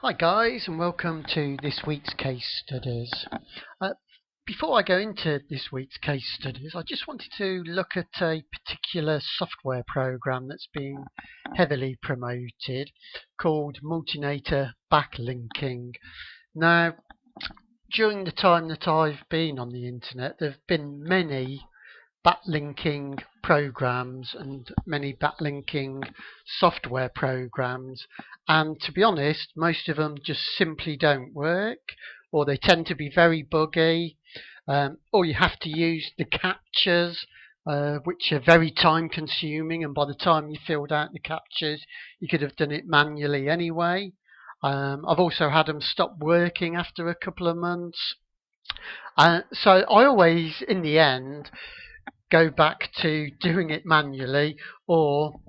Hi guys, and welcome to this week's case studies. Before I go into this week's case studies, I just wanted to look at a particular software program that's being heavily promoted called Multinator Backlinking. Now, during the time that I've been on the internet, there have been many backlinking programs and many backlinking software programs, and to be honest, most of them just simply don't work, or they tend to be very buggy, or you have to use the captchas, which are very time consuming, and by the time you filled out the captchas you could have done it manually anyway. I've also had them stop working after a couple of months. So I always, in the end, go back to doing it manually or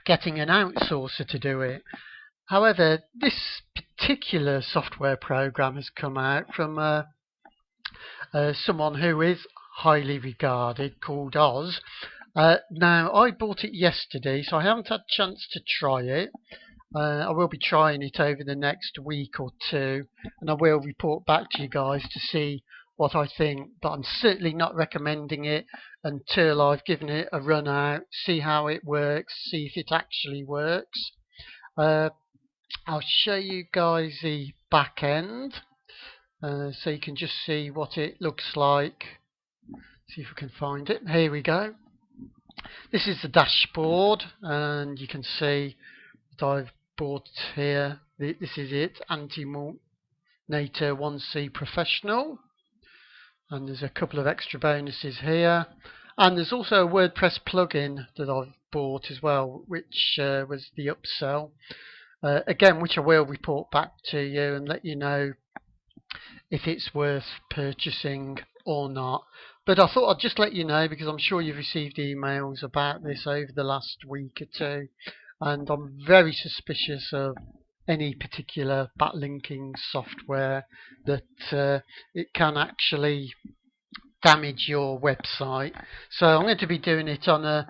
getting an outsourcer to do it. However, this particular software program has come out from someone who is highly regarded, called Oz. Now, I bought it yesterday, so I haven't had a chance to try it. I will be trying it over the next week or two, and I will report back to you guys to see what I think, but I'm certainly not recommending it until I've given it a run out, see how it works, see if it actually works. I'll show you guys the back end, so you can just see what it looks like. See if we can find it. Here we go. This is the dashboard, and you can see that I've bought here. This is it, Multinator 1C Professional, and there's a couple of extra bonuses here, and there's also a WordPress plugin that I've bought as well, which was the upsell, again, which I will report back to you and let you know if it's worth purchasing or not. But I thought I'd just let you know, because I'm sure you've received emails about this over the last week or two, and I'm very suspicious of any particular backlinking software, that it can actually damage your website. So I'm going to be doing it on a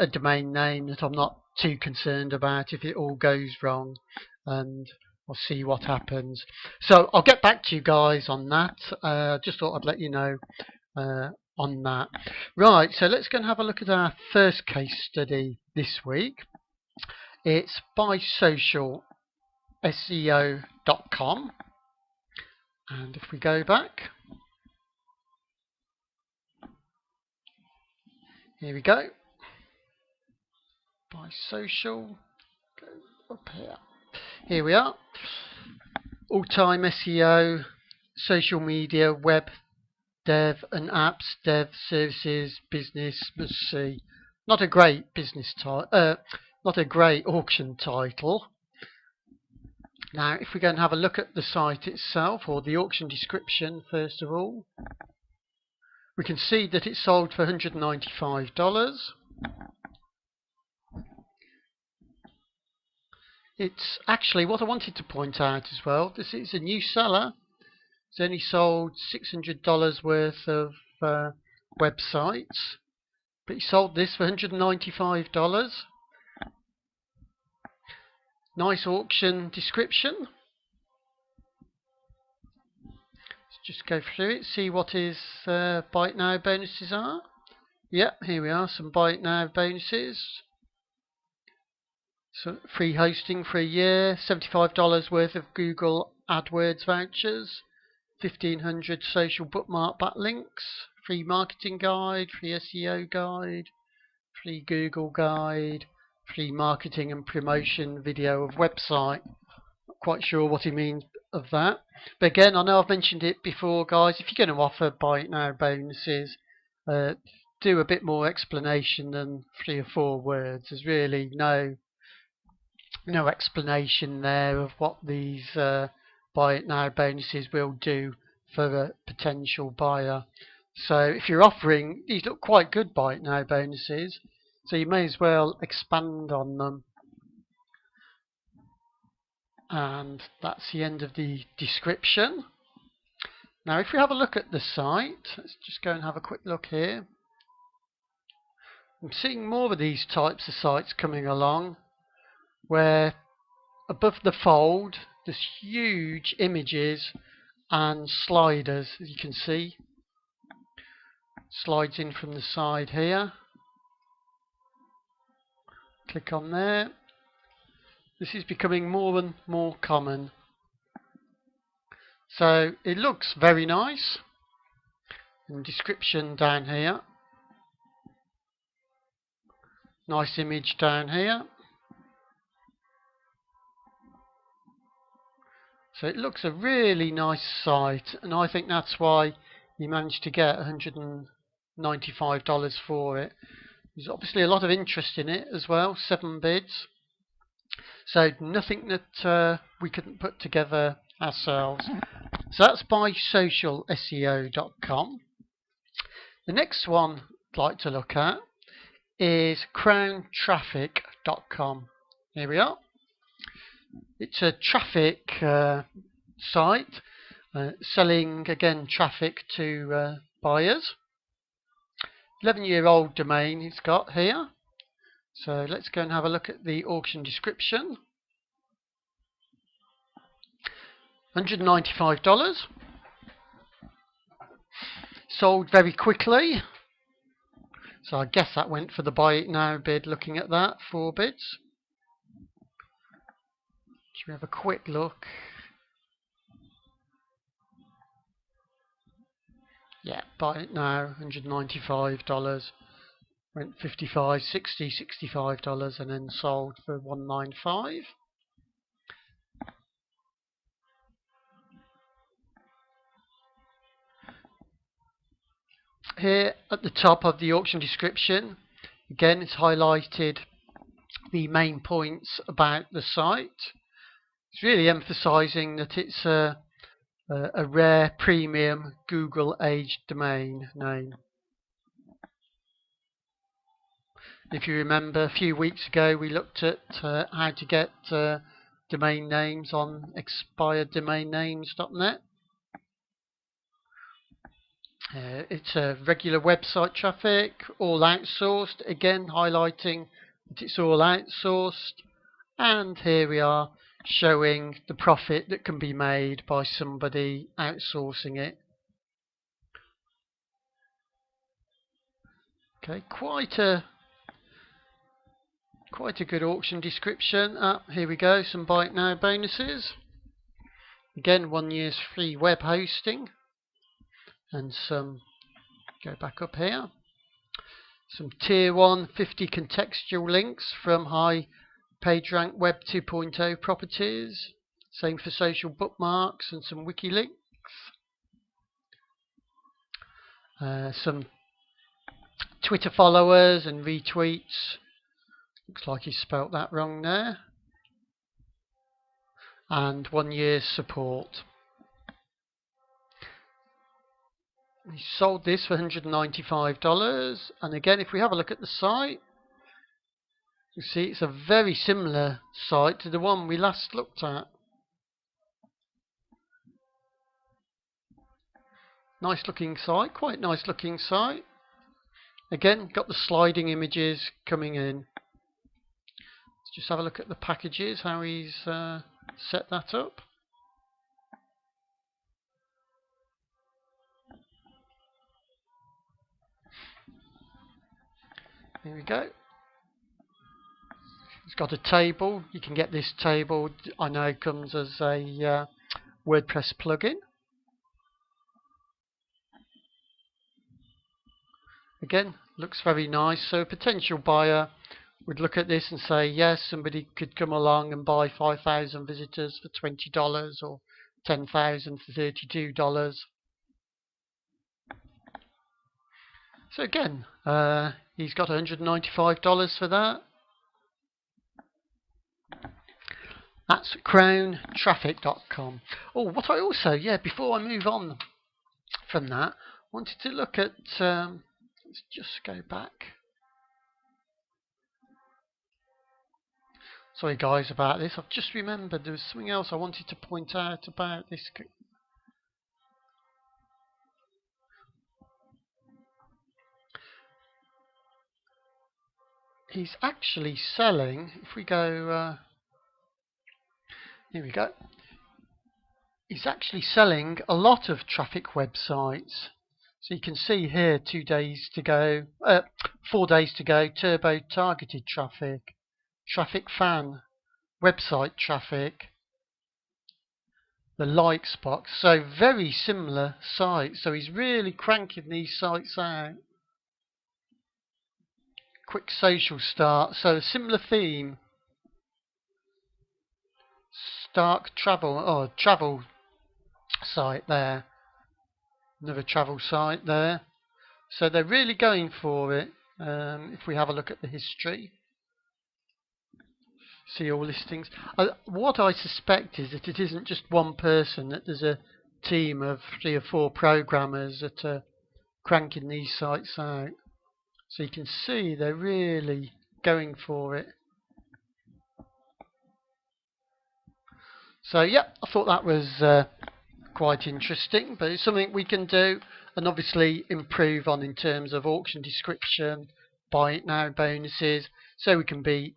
domain name that I'm not too concerned about if it all goes wrong, and I'll see what happens. So I'll get back to you guys on that. Just thought I'd let you know on that. Right, so let's go and have a look at our first case study this week. It's by socialseo.com, and if we go back, here we go. By social, go up here. Here we are. All-time SEO, social media, web dev and apps, dev services, business must see. Not a great business title, not a great auction title. Now, if we go and have a look at the site itself, or the auction description first of all, we can see that it sold for $195. It's actually, what I wanted to point out as well, this is a new seller. It's only sold $600 worth of websites, but he sold this for $195. Nice auction description. Let's just go through it, see what his Buy It Now bonuses are. Yep, here we are, some Buy It Now bonuses. So free hosting for a year, $75 worth of Google AdWords vouchers, 1,500 social bookmark backlinks, free marketing guide, free SEO guide, free Google guide, free marketing and promotion video of website. Not quite sure what he means of that. But again, I know I've mentioned it before, guys. If you're going to offer Buy It Now bonuses, do a bit more explanation than 3 or 4 words. There's really no explanation there of what these Buy It Now bonuses will do for a potential buyer. So if you're offering, these look quite good Buy It Now bonuses, so you may as well expand on them. And that's the end of the description. Now, if we have a look at the site, let's just go and have a quick look here. I'm seeing more of these types of sites coming along, where above the fold There's huge images and sliders, as you can see. Slides in from the side here. Click on there. This is becoming more and more common. So it looks very nice. And description down here. Nice image down here. So it looks a really nice site, and I think that's why you managed to get $195 for it. There's obviously a lot of interest in it as well, 7 bids. So nothing that we couldn't put together ourselves. So that's buysocialseo.com. The next one I'd like to look at is crowntraffic.com. Here we are. It's a traffic site selling, again, traffic to buyers. 11-year-old domain it's got here. So let's go and have a look at the auction description. $195. Sold very quickly. So I guess that went for the buy it now bid, looking at that, 4 bids. Should we have a quick look? Yeah, buy it now, $195. Went $55, $60, $65, and then sold for $195. Here at the top of the auction description, again, it's highlighted the main points about the site. It's really emphasizing that it's a rare premium Google Age domain name. If you remember, a few weeks ago we looked at how to get domain names on expireddomainnames.net. It's a regular website traffic, all outsourced, again highlighting that it's all outsourced. And here we are showing the profit that can be made by somebody outsourcing it. Okay, quite a good auction description. Here we go, some buy it now bonuses. Again, 1 year's free web hosting. And some, go back up here, some tier 1 50 contextual links from high PageRank Web 2.0 properties. Same for social bookmarks and some wiki links. Some Twitter followers and retweets. Looks like he spelt that wrong there. And 1 year's support. He sold this for $195. And again, if we have a look at the site, you see it's a very similar site to the one we last looked at. Nice looking site, quite nice looking site. Again, got the sliding images coming in. Let's just have a look at the packages, how he's set that up. Here we go. It's got a table. You can get this table. I know it comes as a WordPress plugin. Again, looks very nice. So a potential buyer would look at this and say, yes, somebody could come along and buy 5,000 visitors for $20 or 10,000 for $32. So again, he's got $195 for that. That's crowntraffic.com. Oh, what I also, before I move on from that, wanted to look at, let's just go back. Sorry guys about this, I've just remembered there was something else I wanted to point out about this. He's actually selling, if we go, Here we go. He's actually selling a lot of traffic websites. So you can see here 2 days to go, 4 days to go, turbo targeted traffic, traffic fan, website traffic, the likes box. So very similar sites. So he's really cranking these sites out. Quick social start. So a similar theme. Stark travel, travel site there. Another travel site there. So they're really going for it. If we have a look at the history, see all listings. What I suspect is that it isn't just one person, that there's a team of 3 or 4 programmers that are cranking these sites out. So you can see they're really going for it. So yeah, I thought that was quite interesting, but it's something we can do and obviously improve on in terms of auction description, buy it now bonuses, so we can be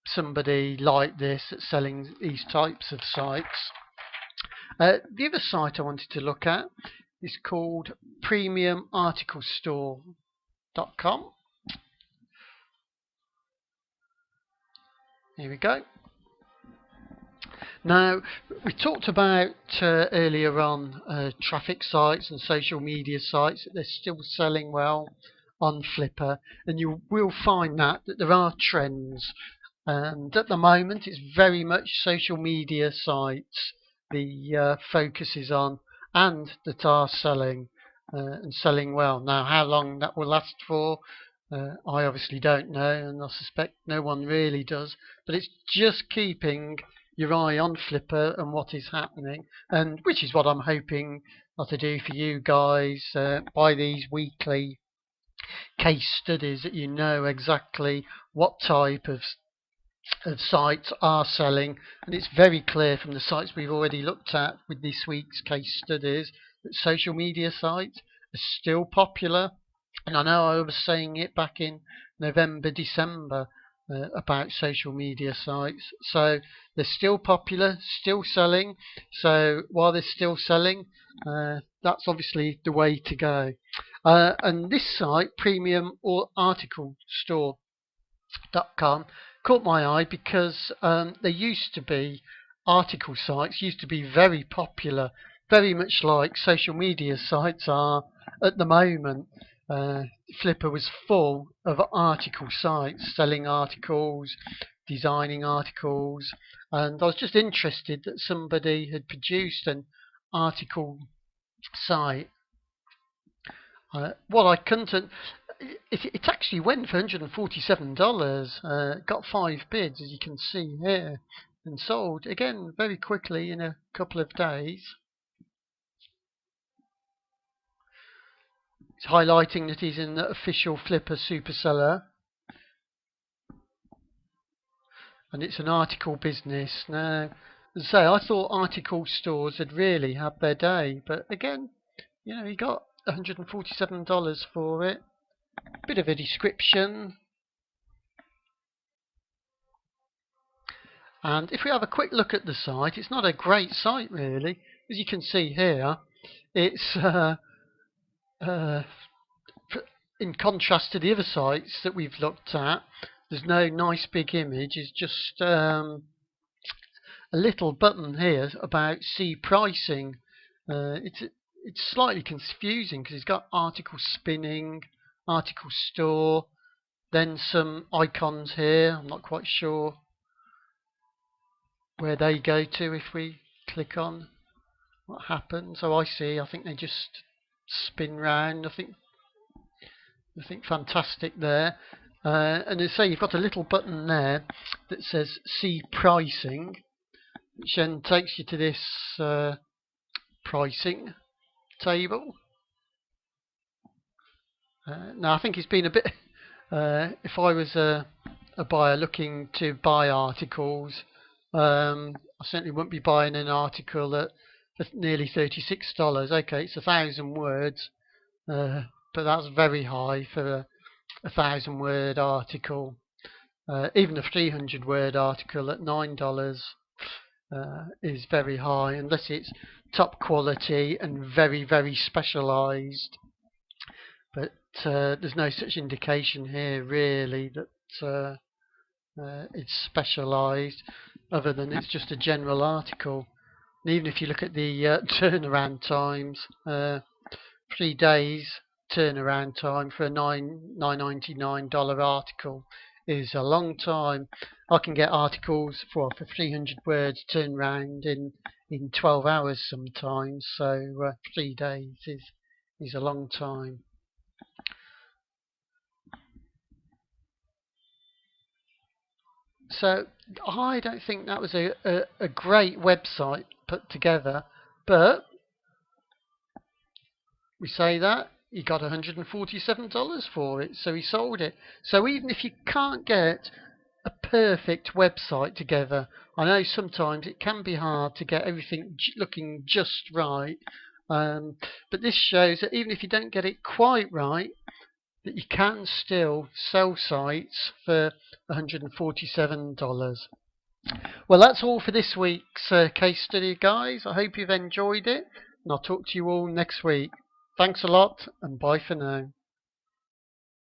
somebody like this that's selling these types of sites. The other site I wanted to look at is called premiumarticlestore.com. Here we go. Now, we talked about earlier on traffic sites and social media sites, that they're still selling well on Flipper, and you will find that there are trends. And at the moment, it's very much social media sites the focus is on, and that are selling and selling well. Now, how long that will last for, I obviously don't know, and I suspect no one really does. But it's just keeping your eye on Flipper and what is happening, and which is what I'm hoping to do for you guys by these weekly case studies, that you know exactly what type of sites are selling. And it's very clear from the sites we've already looked at with this week's case studies that social media sites are still popular. And I know I was saying it back in November, December about social media sites. So they're still popular, still selling. So while they're still selling, that's obviously the way to go. And this site, Premium or Article Store.com, caught my eye because there used to be article sites, used to be very popular, very much like social media sites are at the moment. Flipper was full of article sites, selling articles, designing articles, and I was just interested that somebody had produced an article site. What I couldn't, it actually went for $147. Got 5 bids, as you can see here, and sold again very quickly in a couple of days. It's highlighting that he's an official Flipper superseller, and it's an article business. Now, as I say, I thought article stores had really had their day, but again, you know, he got $147 for it. Bit of a description. And if we have a quick look at the site, it's not a great site really. As you can see here, it's in contrast to the other sites that we've looked at, there's no nice big image. It's just a little button here about see pricing. It's slightly confusing because it's got article spinning, article store, then some icons here. I'm not quite sure where they go to if we click on what happens. Oh, I see. I think they just spin round. Nothing fantastic there. And as I say, you've got a little button there that says see pricing, which then takes you to this pricing table. Now I think it's been a bit if I was a buyer looking to buy articles, I certainly wouldn't be buying an article at nearly $36. Okay, it's 1,000 words, but that's very high for a 1,000-word article. Even a 300-word article at $9 is very high, unless it's top quality and very, very specialised. But there's no such indication here really that it's specialised, other than it's just a general article. And even if you look at the turnaround times, 3 days turnaround time for a $9.99 article is a long time. I can get articles for 300 words turned around in 12 hours sometimes, so 3 days is a long time. So I don't think that was a great website put together, but we say that he got $147 for it, so he sold it. So even if you can't get a perfect website together, I know sometimes it can be hard to get everything looking just right, but this shows that even if you don't get it quite right, that you can still sell sites for $147. Well, that's all for this week's case study, guys. I hope you've enjoyed it, and I'll talk to you all next week. Thanks a lot, and bye for now.